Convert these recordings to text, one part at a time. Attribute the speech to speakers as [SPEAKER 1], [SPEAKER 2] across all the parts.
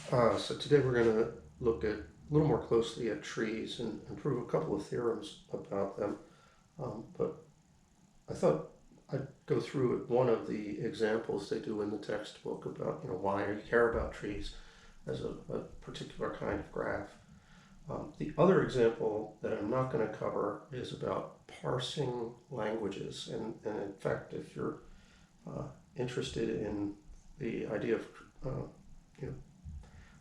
[SPEAKER 1] So today we're going to look at a little more closely at trees and prove a couple of theorems about them. But I thought I'd go through one of the examples they do in the textbook about why you care about trees as a particular kind of graph. The other example that I'm not going to cover is about parsing languages, and in fact, if you're interested in the idea of you know,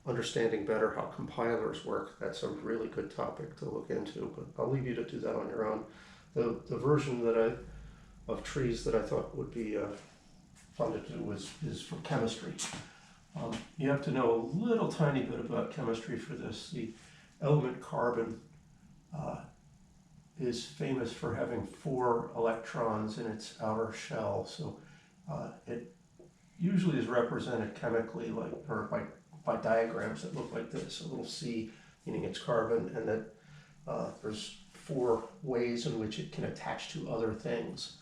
[SPEAKER 1] understanding better how compilers work, that's a really good topic to look into, but I'll leave you to do that on your own. The version of trees that I thought would be fun to do is for chemistry. You have to know a little tiny bit about chemistry for this. The element carbon is famous for having 4 electrons in its outer shell, so it usually is represented chemically by diagrams that look like this: a little C meaning it's carbon, and that there's 4 ways in which it can attach to other things.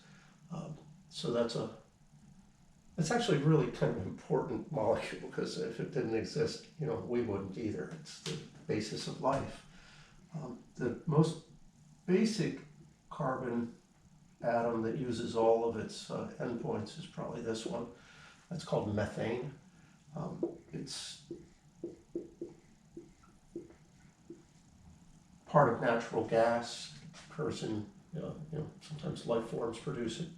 [SPEAKER 1] So it's actually really kind of important molecule, because if it didn't exist, we wouldn't either. It's the basis of life. The most basic carbon atom that uses all of its endpoints is probably this one. That's called methane. It's part of natural gas, occurs in sometimes life forms produce it.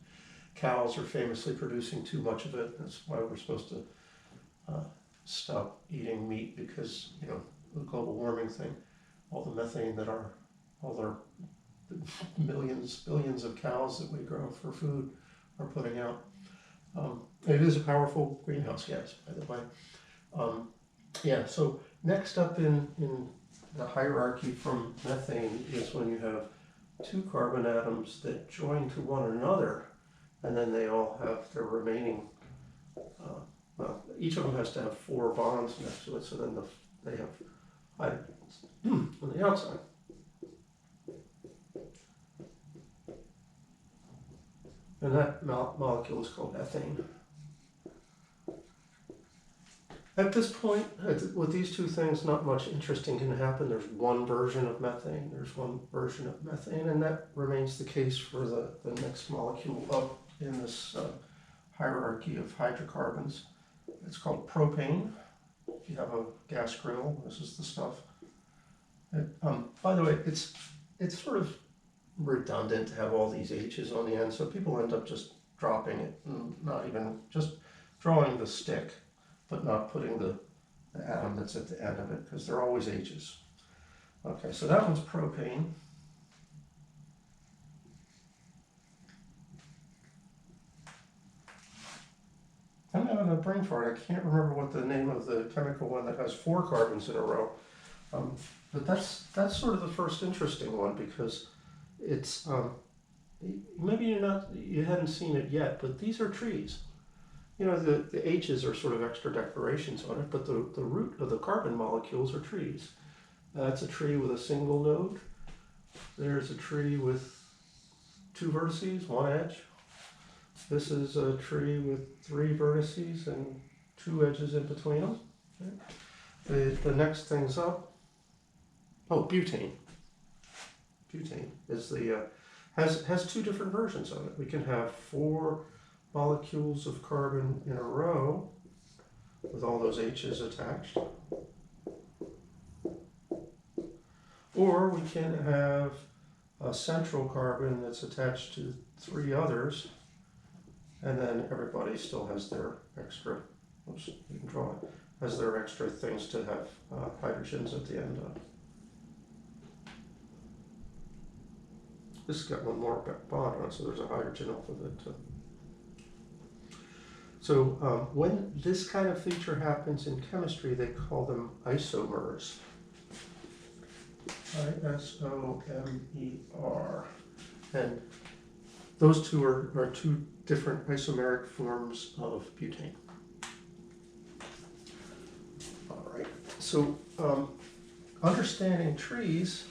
[SPEAKER 1] Cows are famously producing too much of it. That's why we're supposed to stop eating meat, because the global warming thing, all the methane that all our millions, billions of cows that we grow for food are putting out. It is a powerful greenhouse gas, by the way. So next up in the hierarchy from methane is when you have 2 carbon atoms that join to one another, and then they all have their remaining, each of them has to have 4 bonds next to it, so then they have hydrogens on the outside. And that molecule is called ethane. At this point, with these 2 things, not much interesting can happen. There's one version of methane, there's one version of methane, and that remains the case for the next molecule up in this hierarchy of hydrocarbons. It's called propane. If you have a gas grill, this is the stuff. By the way, it's sort of redundant to have all these H's on the end, so people end up just dropping it and not even just drawing the stick, but not putting the atom that's at the end of it, because they're always H's. Okay, so that one's propane. I'm having a brain fart. I can't remember what the name of the chemical one that has 4 carbons in a row. But that's sort of the first interesting one, because it's maybe you hadn't seen it yet, but these are trees. The H's are sort of extra decorations on it, but the root of the carbon molecules are trees. That's a tree with a single node. There's a tree with 2 vertices, 1 edge. This is a tree with 3 vertices and 2 edges in between them. Okay. The next thing's up. Oh, butane. Butane is has 2 different versions of it. We can have 4 molecules of carbon in a row with all those H's attached. Or we can have a central carbon that's attached to 3 others, and then everybody still has their extra, oops, you can draw it, has their extra things to have hydrogens at the end of. This has got one more bond on it, so there's a hydrogen off of it too. So when this kind of feature happens in chemistry, they call them isomers. I-S-O-M-E-R. And those 2 are 2 different isomeric forms of butane. All right. So understanding trees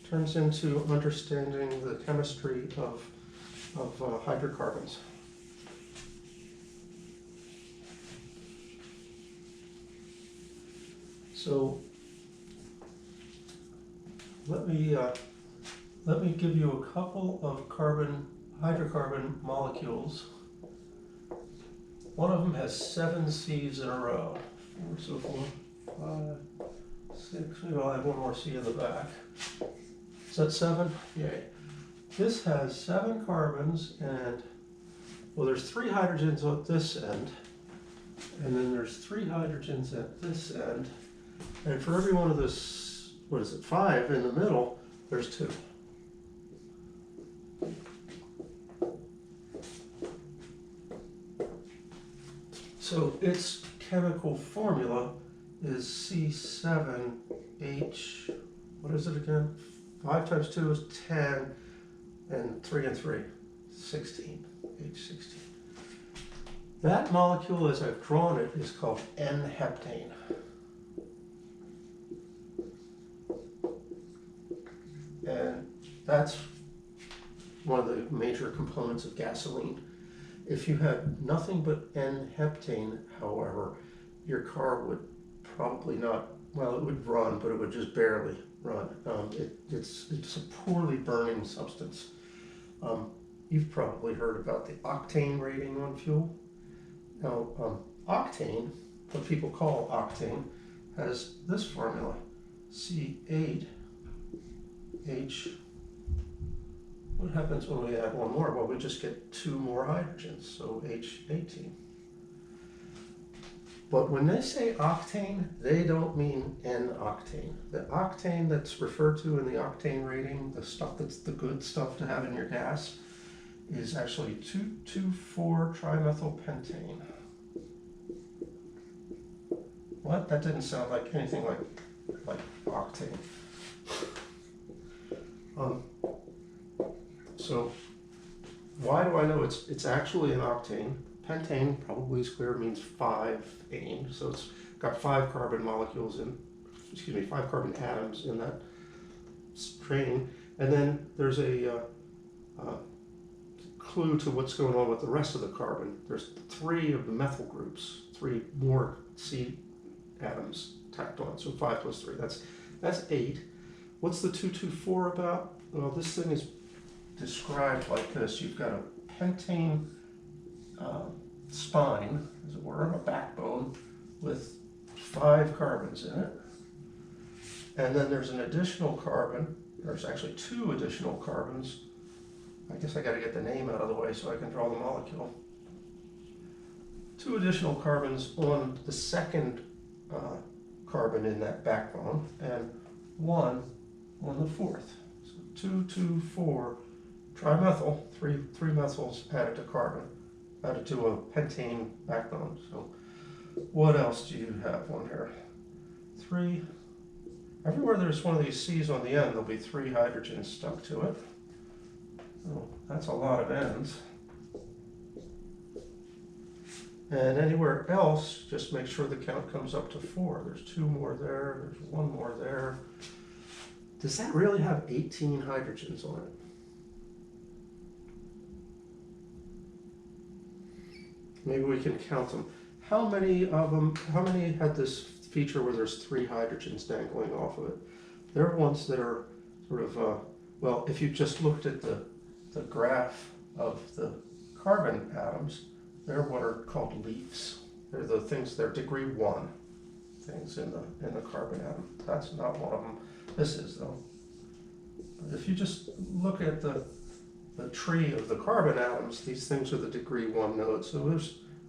[SPEAKER 1] turns into understanding the chemistry of hydrocarbons. So let me give you a couple of hydrocarbon molecules. One of them has 7 C's in a row. 4, 5, 6. Maybe I'll have one more C in the back. Is that 7? Yay. This has 7 carbons, and well, there's 3 hydrogens at this end, and then there's 3 hydrogens at this end, and for every one of this, 5 in the middle, there's 2. So its chemical formula is C7H, what is it again? 5 times 2 is 10, and 3 and 3, 16, H16. That molecule, as I've drawn it, is called N-heptane. And that's one of the major components of gasoline. If you had nothing but N-heptane, however, your car would probably not, well, it would run, but it would just barely run. It's a poorly burning substance. You've probably heard about the octane rating on fuel. Now, octane, what people call octane, has this formula, C8H. What happens when we add one more? Well, we just get 2 more hydrogens, so H18. But when they say octane, they don't mean N-octane. The octane that's referred to in the octane rating, the stuff that's the good stuff to have in your gas, is actually 2,2,4-trimethylpentane. What? That didn't sound like anything like octane. So why do I know it's actually an octane? Pentane, probably squared, means 5-ane, so it's got 5 carbon molecules in, 5 carbon atoms in that string, and then there's a clue to what's going on with the rest of the carbon. There's 3 of the methyl groups, 3 more C atoms tacked on, so 5 plus 3, that's 8. What's the 2,2,4 about? Well, this thing is described like this. You've got a pentane spine, as it were, a backbone with 5 carbons in it. And then there's an additional carbon. There's actually 2 additional carbons. I guess I got to get the name out of the way so I can draw the molecule. 2 additional carbons on the second carbon in that backbone, and 1 on the fourth. So 2,2,4 trimethyl, 3 methyls added to carbon, added to a pentane backbone. So what else do you have on here? 3. Everywhere there's one of these C's on the end, there'll be 3 hydrogens stuck to it. So that's a lot of N's. And anywhere else, just make sure the count comes up to 4. There's 2 more there, there's 1 more there. Does that really have 18 hydrogens on it? Maybe we can count them. How many had this feature where there's 3 hydrogens dangling off of it? There are ones that are sort of, well, if you just looked at the graph of the carbon atoms, they're what are called leaves. They're the things, they're degree 1 things in the carbon atom. That's not one of them. This is, though. But if you just look at the tree of the carbon atoms, these things are the degree 1 nodes. So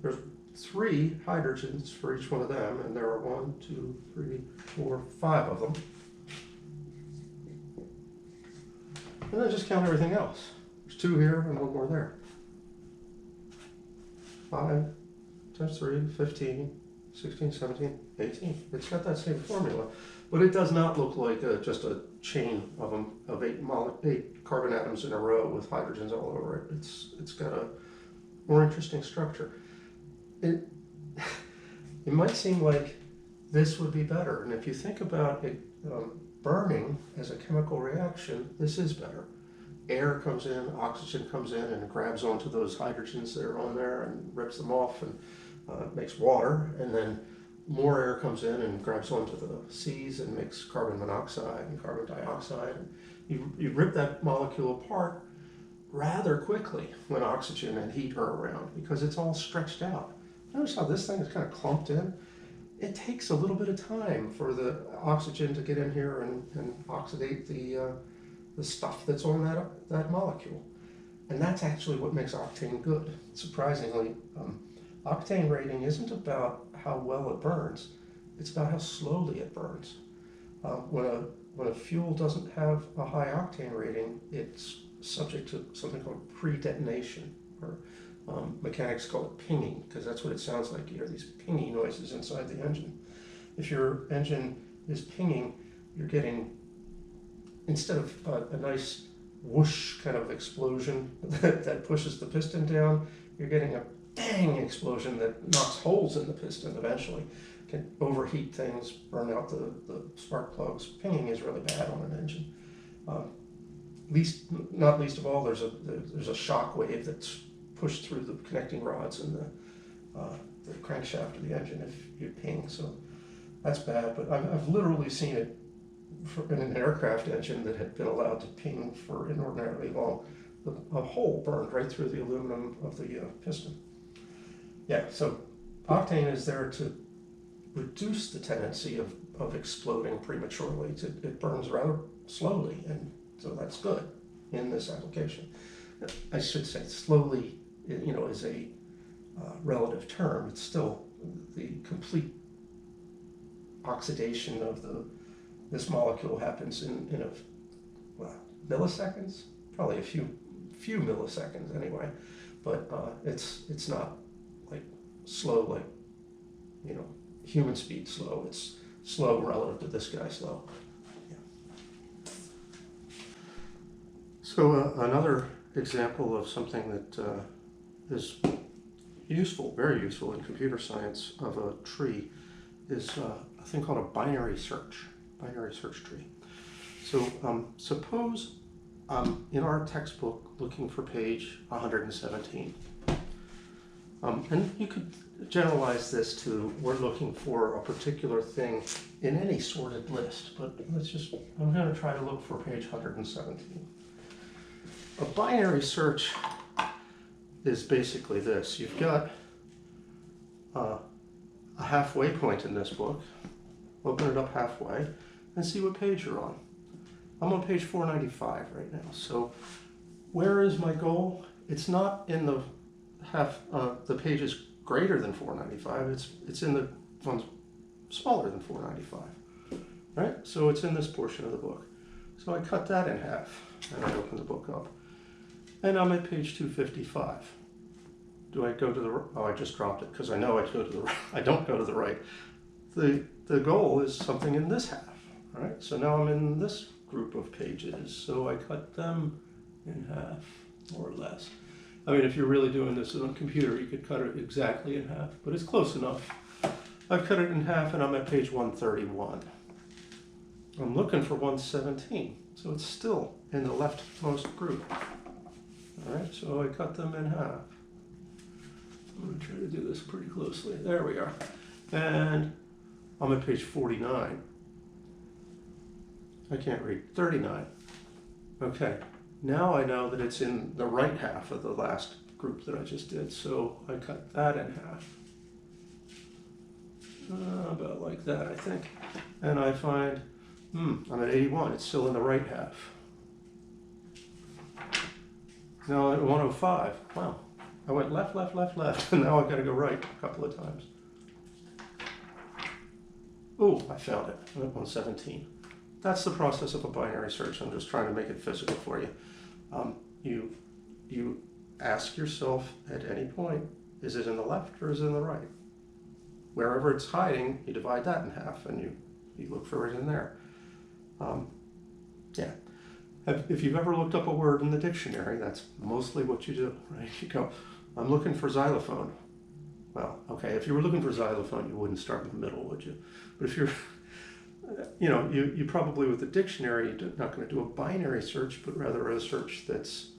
[SPEAKER 1] there's 3 hydrogens for each one of them, and there are 1, 2, 3, 4, 5 of them. And then just count everything else. There's 2 here and 1 more there. 5 times 3, 15, 16, 17, 18. It's got that same formula, but it does not look like just a chain of them, of 8 carbon atoms in a row with hydrogens all over it. It's got a more interesting structure. It might seem like this would be better, and if you think about it burning as a chemical reaction, this is better. Air comes in, oxygen comes in and grabs onto those hydrogens that are on there and rips them off and makes water, and then more air comes in and grabs onto the C's and makes carbon monoxide and carbon dioxide. And you rip that molecule apart rather quickly when oxygen and heat are around because it's all stretched out. Notice how this thing is kind of clumped in? It takes a little bit of time for the oxygen to get in here and oxidate the stuff that's on that molecule. And that's actually what makes octane good. Surprisingly, octane rating isn't about how well it burns, it's about how slowly it burns. When a fuel doesn't have a high octane rating, it's subject to something called pre-detonation, or mechanics call it pinging, because that's what it sounds like. You hear these pinging noises inside the engine. If your engine is pinging, you're getting, instead of a nice whoosh kind of explosion that pushes the piston down, you're getting a dang explosion that knocks holes in the piston eventually. Can overheat things, burn out the spark plugs. Pinging is really bad on an engine. Not least of all, there's a shock wave that's pushed through the connecting rods and the crankshaft of the engine if you ping. So that's bad. But I've literally seen it in an aircraft engine that had been allowed to ping for inordinately long. A hole burned right through the aluminum of the piston. Yeah, so octane is there to reduce the tendency of exploding prematurely. It burns rather slowly, and so that's good in this application. I should say slowly, is a relative term. It's still the complete oxidation of this molecule happens in milliseconds, probably a few milliseconds anyway, but it's not like slow like human speed slow. It's slow relative to this guy slow. Yeah. So another example of something that is useful, very useful in computer science of a tree is a thing called a binary search tree. So suppose in our textbook looking for page 117, and you could generalize this to we're looking for a particular thing in any sorted list, but I'm going to try to look for page 117. A binary search is basically this. You've got a halfway point in this book. Open it up halfway and see what page you're on. I'm on page 495 right now. So where is my goal? It's not in the the pages greater than 495. It's in the ones smaller than 495. Right? So it's in this portion of the book. So I cut that in half and I open the book up. And I'm at page 255. Do I go to the right? Oh, I just dropped it because I know I go to the right. I don't go to the right. The goal is something in this half. All right? So now I'm in this group of pages. So I cut them in half, more or less. I mean, if you're really doing this on a computer, you could cut it exactly in half, but it's close enough. I've cut it in half and I'm at page 131. I'm looking for 117, so it's still in the leftmost group. All right, so I cut them in half. I'm going to try to do this pretty closely. There we are. And I'm at page 49. I can't read. 39. Okay. Now I know that it's in the right half of the last group that I just did, so I cut that in half. About like that, I think. And I find, I'm at 81, it's still in the right half. Now at 105, wow, I went left, and now I've got to go right a couple of times. Oh, I found it. I'm at 117. That's the process of a binary search. I'm just trying to make it physical for you. You ask yourself at any point, is it in the left or is it in the right? Wherever it's hiding, you divide that in half and you look for it in there. Yeah. If you've ever looked up a word in the dictionary, that's mostly what you do, right? You go, I'm looking for xylophone. Well, okay, if you were looking for xylophone, you wouldn't start in the middle, would you? But if you're you probably with the dictionary, you're not going to do a binary search, but rather a search that's,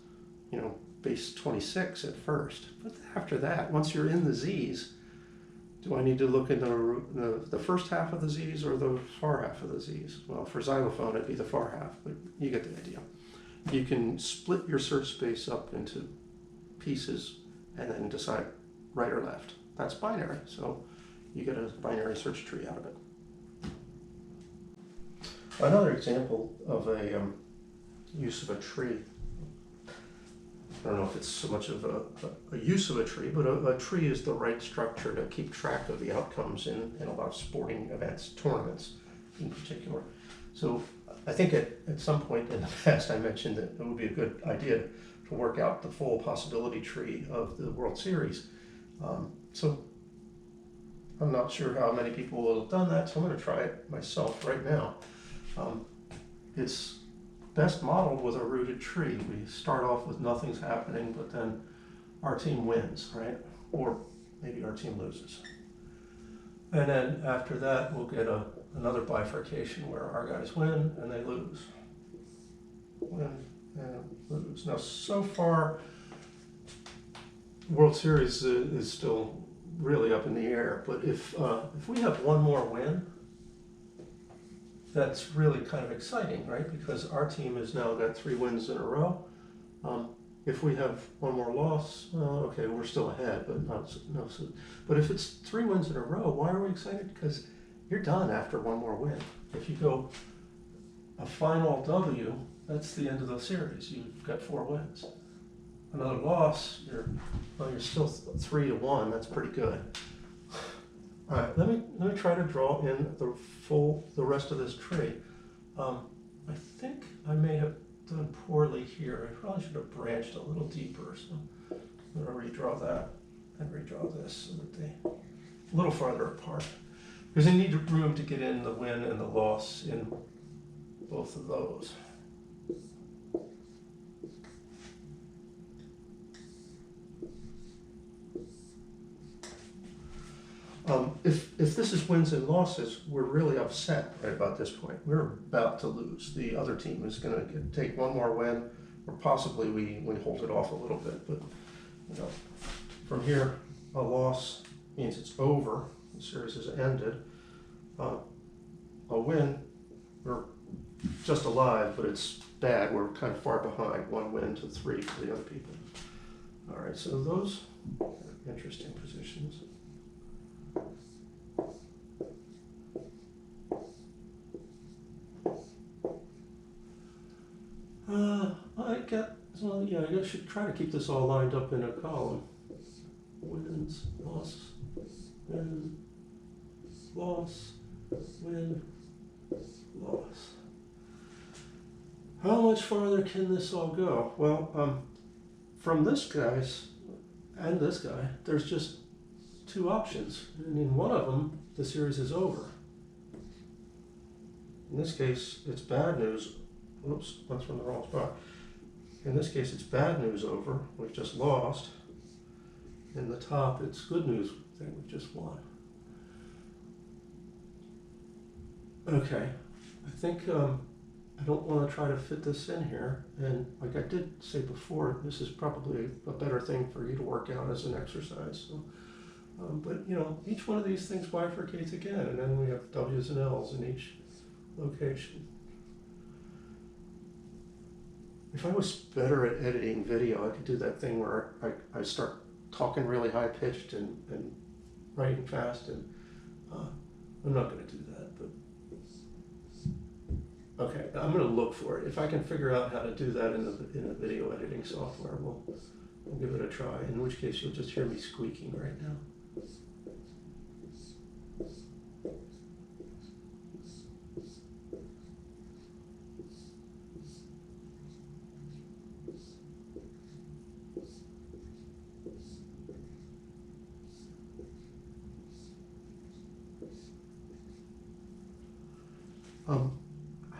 [SPEAKER 1] base 26 at first. But after that, once you're in the Z's, Do I need to look in the first half of the Z's or the far half of the Z's? Well, for xylophone, it'd be the far half, but you get the idea. You can split your search space up into pieces and then decide right or left. That's binary, so you get a binary search tree out of it. Another example of a use of a tree. I don't know if it's so much of a use of a tree, but a tree is the right structure to keep track of the outcomes in a lot of sporting events, tournaments in particular. So I think at some point in the past I mentioned that it would be a good idea to work out the full possibility tree of the World Series. So I'm not sure how many people will have done that, so I'm going to try it myself right now. It's best modeled with a rooted tree. We start off with nothing's happening, but then our team wins, right? Or maybe our team loses. And then after that, we'll get another bifurcation where our guys win and they lose. Win and lose. Now, so far, World Series is still really up in the air, but if we have one more win, that's really kind of exciting, right? Because our team has now got 3 wins in a row. If we have one more loss, okay, we're still ahead, but no. But if it's 3 wins in a row, why are we excited? Because you're done after one more win. If you go a final W, that's the end of the series. You've got 4 wins. Another loss, you're still 3-1. That's pretty good. All right, let me try to draw in the rest of this tree. I think I may have done poorly here. I probably should have branched a little deeper. So I'm going to redraw that and redraw this so that they're a little farther apart. Because I need room to get in the win and the loss in both of those. If this is wins and losses, we're really upset right about this point. We're about to lose. The other team is going to take one more win, or possibly we hold it off a little bit. But from here, a loss means it's over. The series has ended. A win, we're just alive, but it's bad. We're kind of far behind. 1 win to 3 for the other people. All right, so those are interesting positions. I should try to keep this all lined up in a column. Wins, loss, win, loss, win, loss. How much farther can this all go? Well, from this guy's and this guy, there's just 2 options. And in one of them, the series is over. In this case, it's bad news. Oops, that's from the wrong spot. In this case, it's bad news over. We've just lost. In the top, it's good news that we've just won. Okay, I think I don't want to try to fit this in here. And like I did say before, this is probably a better thing for you to work out as an exercise. So, but each one of these things bifurcates again, and then we have W's and L's in each location. If I was better at editing video, I could do that thing where I start talking really high pitched and writing fast, and I'm not going to do that. But okay, I'm going to look for it. If I can figure out how to do that in the video editing software, we'll give it a try. In which case, you'll just hear me squeaking right now.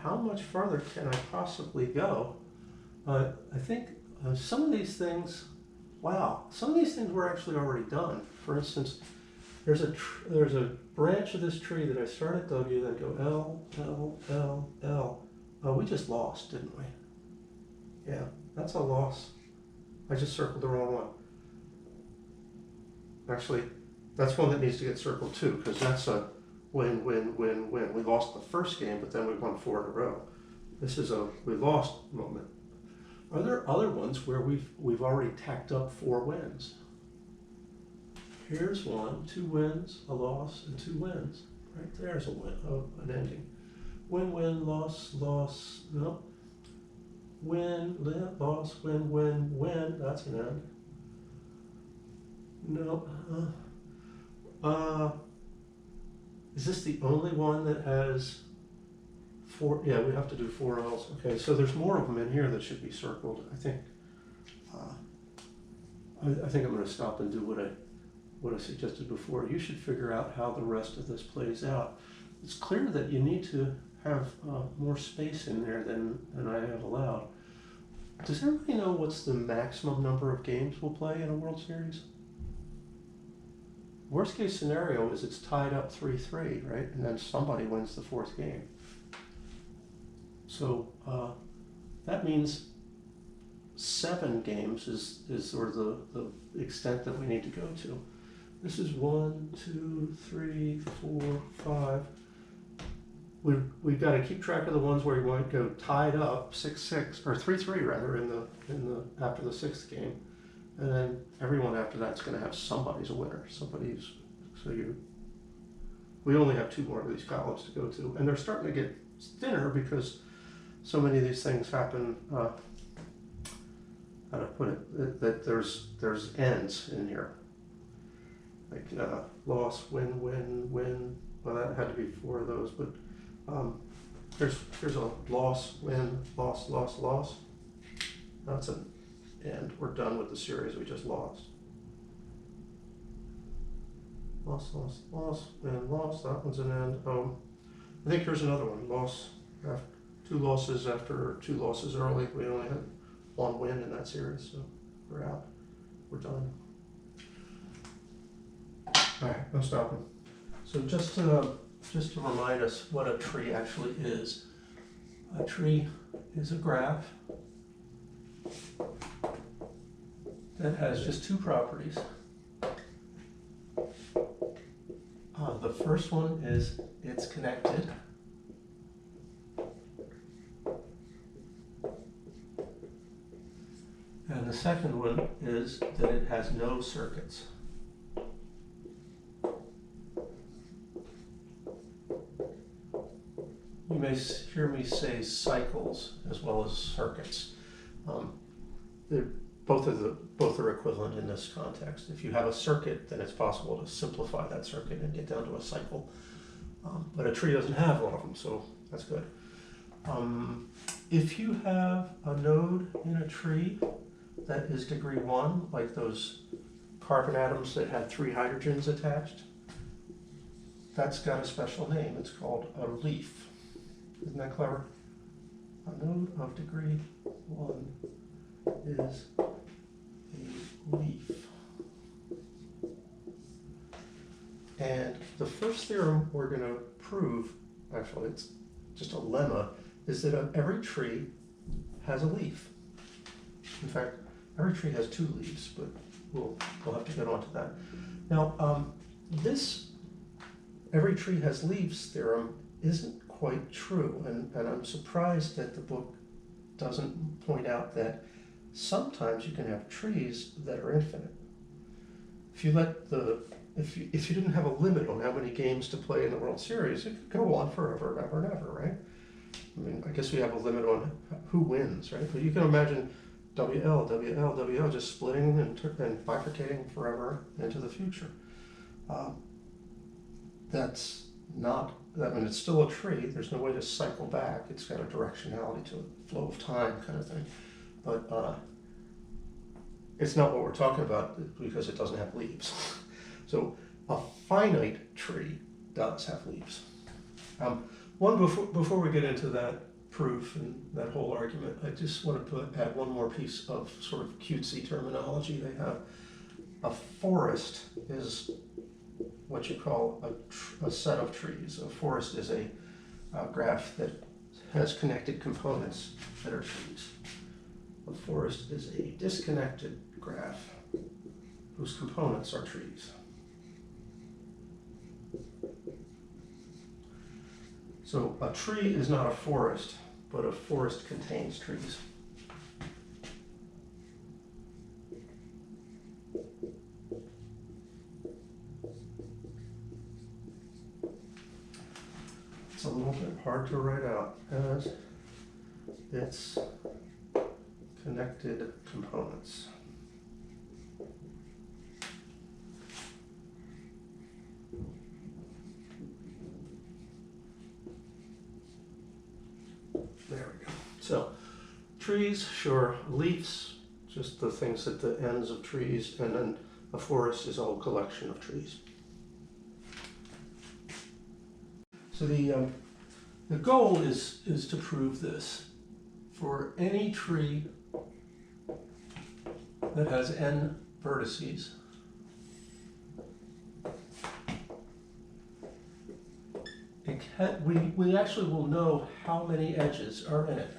[SPEAKER 1] How much further can I possibly go? I think some of these things, some of these things were actually already done. For instance, there's a branch of this tree that I start at W, then go L, L, L, L. We just lost, didn't we? Yeah, that's a loss. I just circled the wrong one. Actually, That's one that needs to get circled too, because that's a win, win, win, win. We lost the first game, but then we won 4 in a row. This is a we lost moment. Are there other ones where we've already tacked up 4 wins? Here's 1, 2 wins, a loss, and 2 wins. Right there's a win, an ending. Win, win, loss, loss, no. Win, loss, win, win, win. That's an end. No. Is this the only one that has 4? Yeah, we have to do 4 L's. Okay, so there's more of them in here that should be circled. I think. I think I'm going to stop and do what I suggested before. You should figure out how the rest of this plays out. It's clear that you need to have more space in there than I have allowed. Does everybody know what's the maximum number of games we'll play in a World Series? Worst case scenario is it's tied up 3-3, right? And then somebody wins the 4th game. So that means 7 games is sort of the extent that we need to go to. This is 1, 2, 3, 4, 5. We've got to keep track of the ones where you might go tied up 6-6 or 3-3 rather in the after the 6th game, and then everyone after that's going to have somebody's a winner. We only have 2 more of these columns to go to, and they're starting to get thinner because so many of these things happen. How to put it? That there's ends in here, like loss, win, win, win. Well, that had to be 4 of those, but here's a loss, win, loss, loss, loss. That's an end. We're done with the series we just lost. Loss, loss, loss, win, loss. That one's an end. I think here's another one. Loss, 2 losses after 2 losses early. We only had 1 win in that series, so we're out. We're done. All right, no stopping. So just to remind us what a tree actually is. A tree is a graph that has just 2 properties. The first one is it's connected. And the second one is that it has no circuits. You may hear me say cycles as well as circuits. Both are equivalent in this context. If you have a circuit, then it's possible to simplify that circuit and get down to a cycle. But a tree doesn't have one of them, so that's good. If you have a node in a tree that is degree 1, like those carbon atoms that had 3 hydrogens attached, that's got a special name. It's called a leaf. Isn't that clever? A node of degree 1 is a leaf. And the first theorem we're going to prove, actually it's just a lemma, is that every tree has a leaf. In fact, every tree has 2 leaves, but we'll have to get onto that. Now, this every tree has leaves theorem isn't quite true, and I'm surprised that the book doesn't point out that sometimes you can have trees that are infinite. If you didn't have a limit on how many games to play in the World Series, it could go on forever and ever and ever, right? I mean, I guess we have a limit on who wins, right? But you can imagine WL, WL, WL just splitting and bifurcating forever into the future. That's not, I mean, it's still a tree. There's no way to cycle back. It's got a directionality to it, flow of time kind of thing. But it's not what we're talking about because it doesn't have leaves. So a finite tree does have leaves. Before we get into that proof and that whole argument, I just want to add one more piece of sort of cutesy terminology they have. A forest is what you call a set of trees. A forest is a graph that has connected components that are trees. A forest is a disconnected graph whose components are trees. So a tree is not a forest, but a forest contains trees. It's a little bit hard to write out as its connected components. There we go. So, trees, sure. Leaves, just the things at the ends of trees, and then a forest is a whole collection of trees. So the goal is to prove this. For any tree that has n vertices, we actually will know how many edges are in it.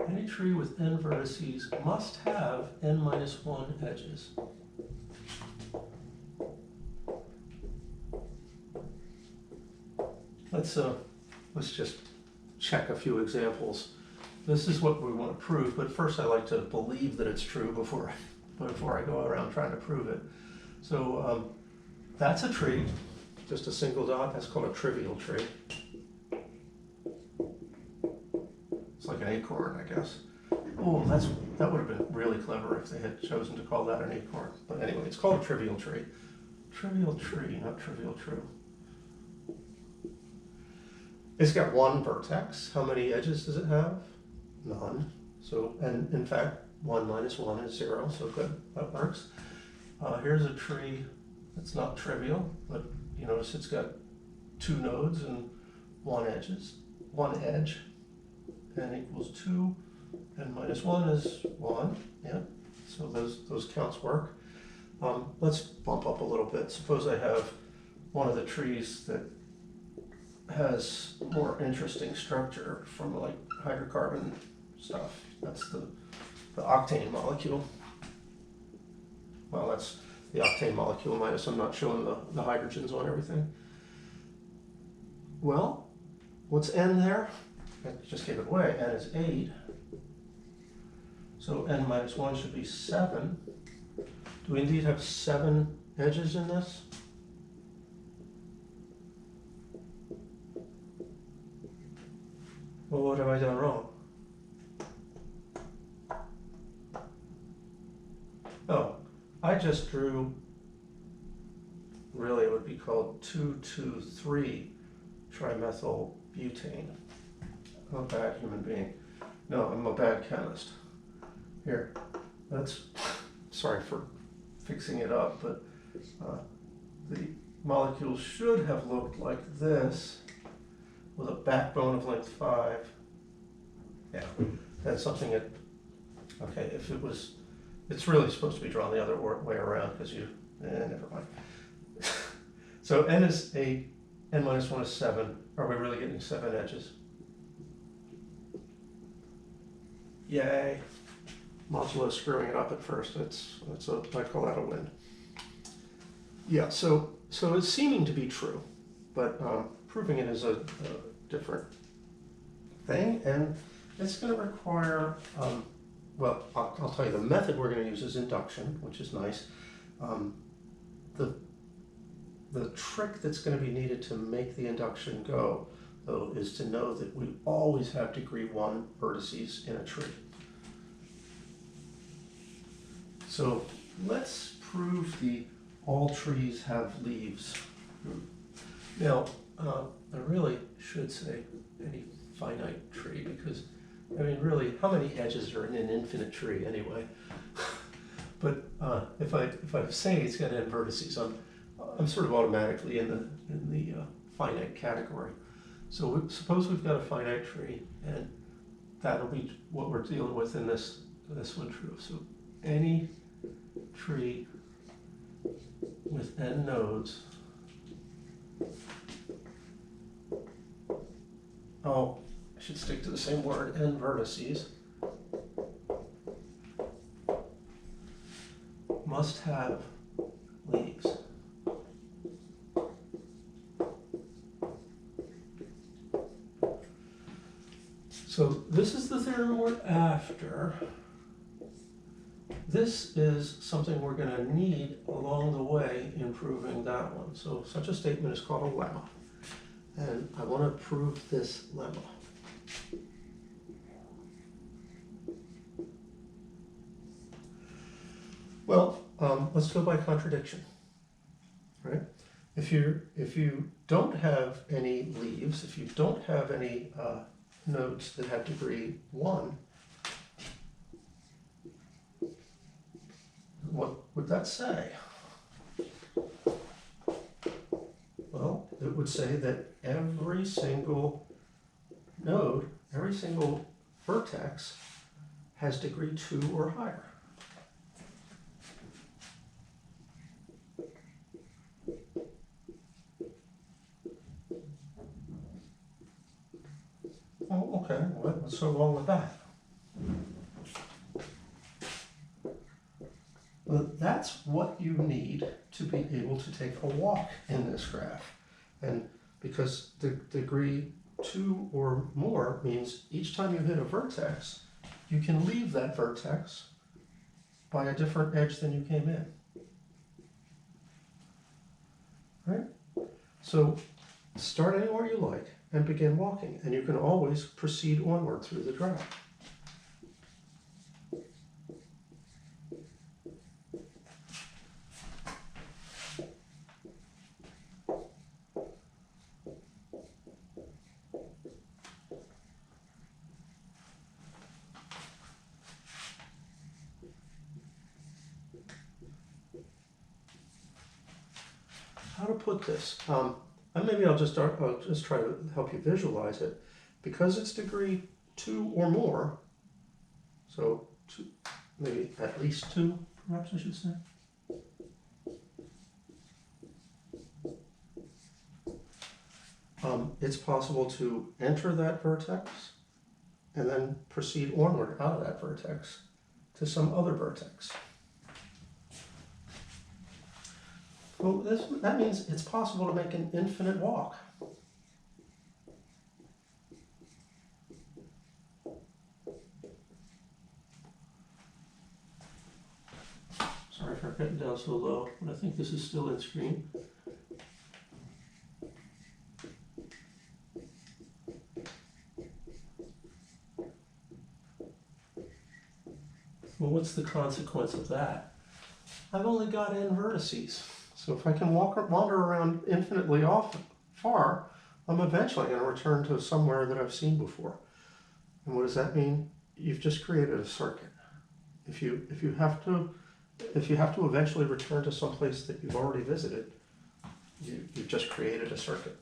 [SPEAKER 1] Any tree with n vertices must have n minus 1 edges. Let's just check a few examples. This is what we want to prove, but first I like to believe that it's true before I go around trying to prove it. So that's a tree, just a single dot. That's called a trivial tree. It's like an acorn, I guess. Oh, that would have been really clever if they had chosen to call that an acorn. But anyway, it's called a trivial tree. Trivial tree, not trivial true. It's got one vertex. How many edges does it have? None. So, and in fact, 1 minus 1 is 0, so good, that works. Here's a tree that's not trivial, but you notice it's got 2 nodes and 1 edge. N equals 2, and minus 1 is 1, yeah, so those counts work. Let's bump up a little bit. Suppose I have one of the trees that has more interesting structure from like hydrocarbon stuff. That's the octane molecule. Well, that's the octane molecule minus, I'm not showing the hydrogens on everything. Well, what's N there? I just gave it away. N is 8. So N minus 1 should be 7. Do we indeed have 7 edges in this? Well, what have I done wrong? Oh, I just drew, really it would be called 2,2,3 trimethyl butane. I'm a bad human being. No, I'm a bad chemist. Here, that's, sorry for fixing it up, but the molecule should have looked like this with a backbone of length 5. Yeah, that's something that, okay, if it was, it's really supposed to be drawn the other way around because never mind. So N is 8, N minus 1 is 7. Are we really getting 7 edges? Yay. Modulo screwing it up at first. I call that a win. Yeah, so it's seeming to be true, but proving it is a different thing, and it's going to require, well, I'll tell you, the method we're going to use is induction, which is nice. The trick that's going to be needed to make the induction go, though, is to know that we always have degree 1 vertices in a tree. So let's prove all trees have leaves. Now, I really should say any finite tree, because, I mean, really, how many edges are in an infinite tree anyway? But if I say it's got n vertices, I'm sort of automatically in the finite category. So suppose we've got a finite tree, and that'll be what we're dealing with in this one true. So any tree with n nodes, oh, I should stick to the same word, n vertices, must have leaves. So this is the theorem we're after. This is something we're going to need along the way in proving that one. So such a statement is called a lemma. And I want to prove this lemma. Well, let's go by contradiction, right? If you don't have any leaves, if you don't have any nodes that have degree 1, what would that say? Well, it would say that every single node, every single vertex has degree 2 or higher. Oh, okay, what's so wrong with that? Well, that's what you need to be able to take a walk in this graph. And because the degree 2 or more means each time you hit a vertex, you can leave that vertex by a different edge than you came in. Right? So start anywhere you like and begin walking, and you can always proceed onward through the graph. How to put this? And maybe I'll just try to help you visualize it. Because it's degree 2 or more, so maybe at least 2, perhaps I should say. It's possible to enter that vertex and then proceed onward out of that vertex to some other vertex. Well, that means it's possible to make an infinite walk. Sorry for getting down so low, but I think this is still in screen. Well, what's the consequence of that? I've only got n vertices. So if I can wander around infinitely far, I'm eventually going to return to somewhere that I've seen before. And what does that mean? You've just created a circuit. If you have to eventually return to some place that you've already visited, you've just created a circuit.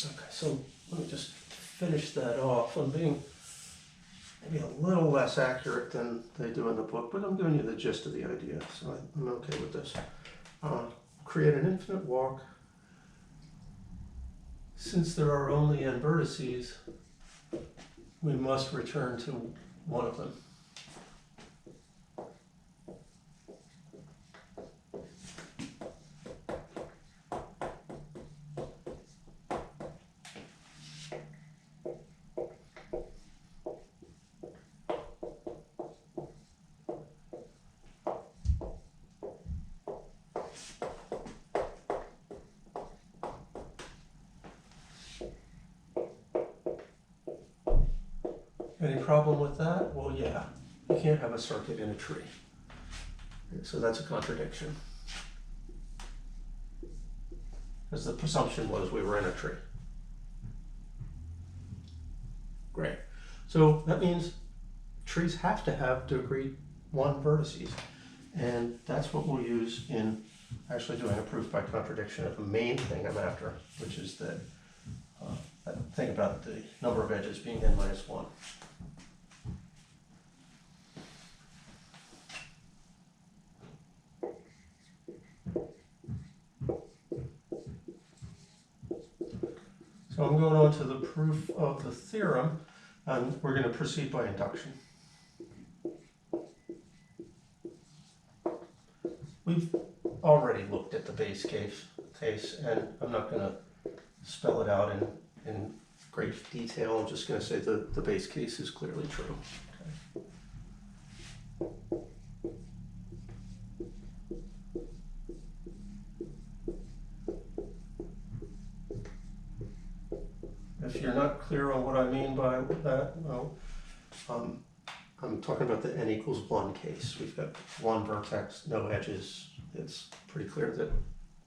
[SPEAKER 1] Okay, so let me just finish that off. I'm being maybe a little less accurate than they do in the book, but I'm giving you the gist of the idea, so I'm okay with this. Create an infinite walk. Since there are only n vertices, we must return to one of them. Any problem with that? Well, yeah, you can't have a circuit in a tree. So that's a contradiction. Because the presumption was we were in a tree. Great. So that means trees have to have degree 1 vertices. And that's what we'll use in actually doing a proof by contradiction of the main thing I'm after, which is that thing about the number of edges being n minus 1. So I'm going on to the proof of the theorem, and we're going to proceed by induction. We've already looked at the base case, and I'm not going to spell it out in great detail. I'm just going to say the base case is clearly true. If you're not clear on what I mean by that, well, I'm talking about the n equals 1 case. We've got one vertex, no edges. It's pretty clear that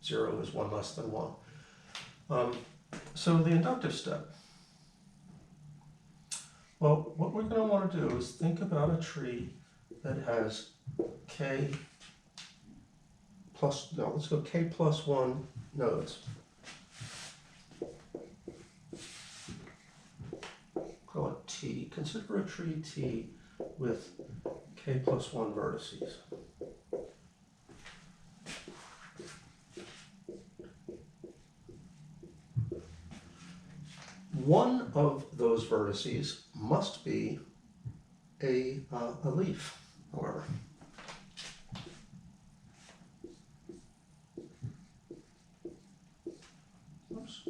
[SPEAKER 1] 0 is 1 less than 1. So the inductive step. Well, what we're going to want to do is think about a tree that has k plus, no, let's go k plus 1 nodes. Call it T. Consider a tree T with k plus 1 vertices. One of those vertices must be a leaf, however. Oops.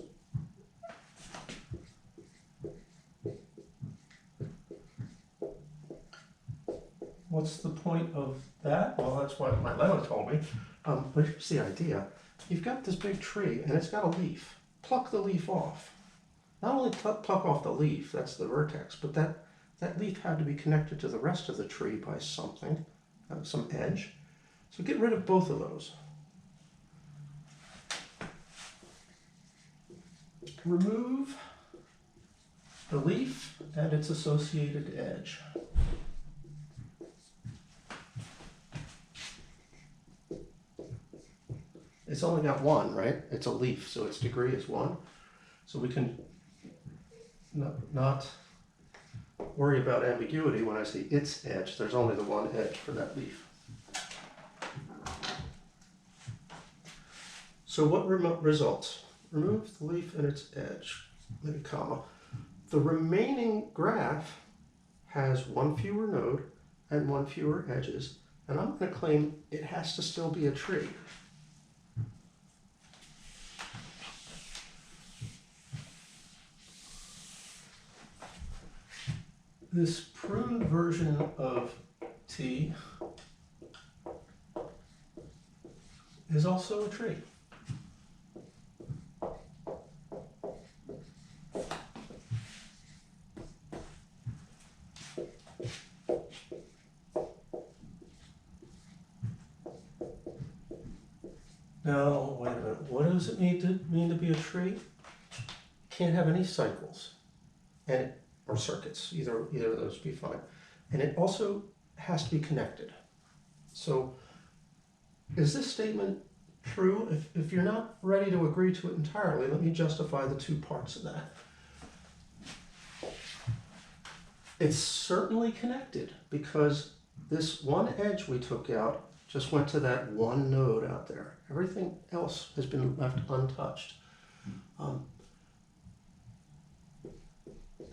[SPEAKER 1] What's the point of that? Well, that's what my lemma told me. But here's the idea. You've got this big tree, and it's got a leaf. Pluck the leaf off. Not only pluck off the leaf, that's the vertex, but that leaf had to be connected to the rest of the tree by something, some edge. So get rid of both of those. Remove the leaf and its associated edge. It's only got one, right? It's a leaf, so its degree is 1. So we can not worry about ambiguity when I say its edge. There's only the one edge for that leaf. So what results? Remove the leaf and its edge, maybe comma. The remaining graph has one fewer node and one fewer edges, and I'm going to claim it has to still be a tree. This pruned version of T is also a tree. Now, wait a minute. What does it mean to be a tree? Can't have any cycles, and or circuits. Either of those would be fine. And it also has to be connected. So, is this statement true? If you're not ready to agree to it entirely, let me justify the two parts of that. It's certainly connected because this one edge we took out just went to that one node out there. Everything else has been left untouched.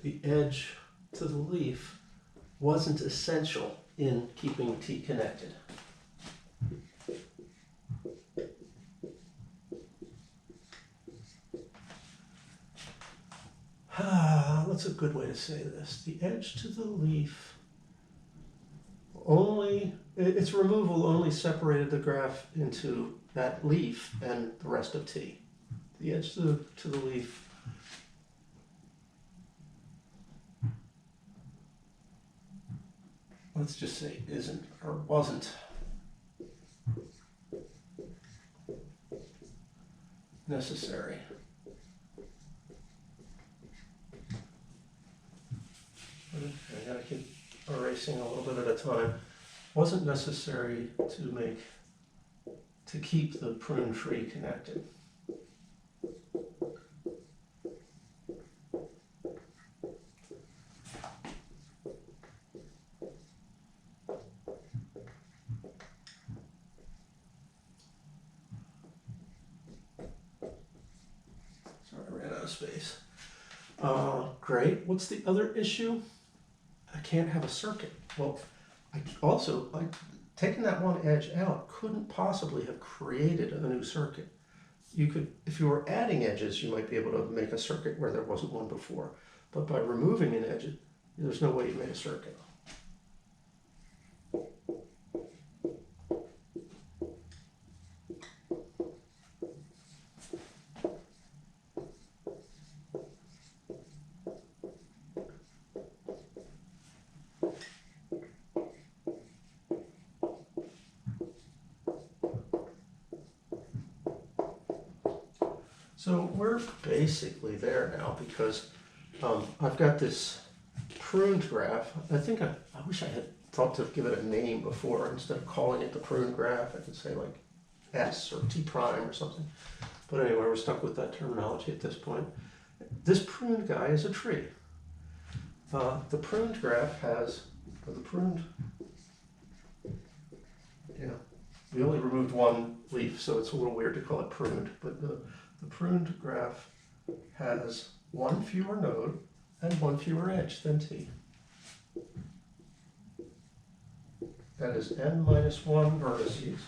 [SPEAKER 1] The edge to the leaf wasn't essential in keeping T connected. What's a good way to say this? The edge to the leaf its removal only separated the graph into that leaf and the rest of T. The edge to the leaf let's just say isn't or wasn't necessary. I gotta keep erasing a little bit at a time. Wasn't necessary to keep the prune tree connected. Space. Great. What's the other issue? I can't have a circuit. Well, taking that one edge out couldn't possibly have created a new circuit. you could, if you were adding edges, you might be able to make a circuit where there wasn't one before. But by removing an edge, there's no way you made a circuit. So we're basically there now because I've got this pruned graph. I wish I had thought to give it a name before. Instead of calling it the pruned graph, I could say like S or T prime or something. But anyway, we're stuck with that terminology at this point. This pruned guy is a tree. The pruned graph has, we only removed one leaf, so it's a little weird to call it pruned, but the pruned graph has one fewer node and one fewer edge than T. That is n minus 1 vertices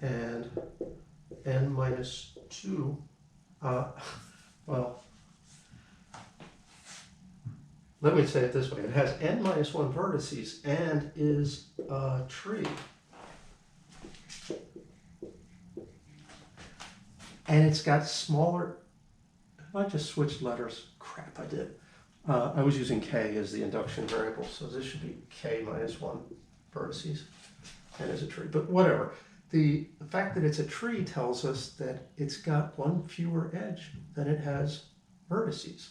[SPEAKER 1] and n minus 2, well, let me say it this way. It has n minus 1 vertices and is a tree. And it's got smaller, I just switched letters. Crap, I did. I was using k as the induction variable, so this should be k minus 1 vertices and is a tree. But whatever. The fact that it's a tree tells us that it's got one fewer edge than it has vertices.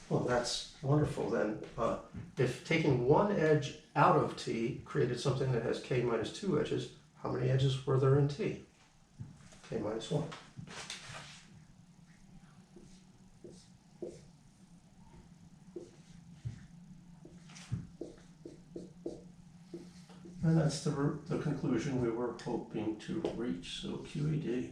[SPEAKER 1] Well, that's wonderful then. If taking one edge out of T created something that has k minus 2 edges, how many edges were there in T? K minus 1. And that's the conclusion we were hoping to reach, so QED.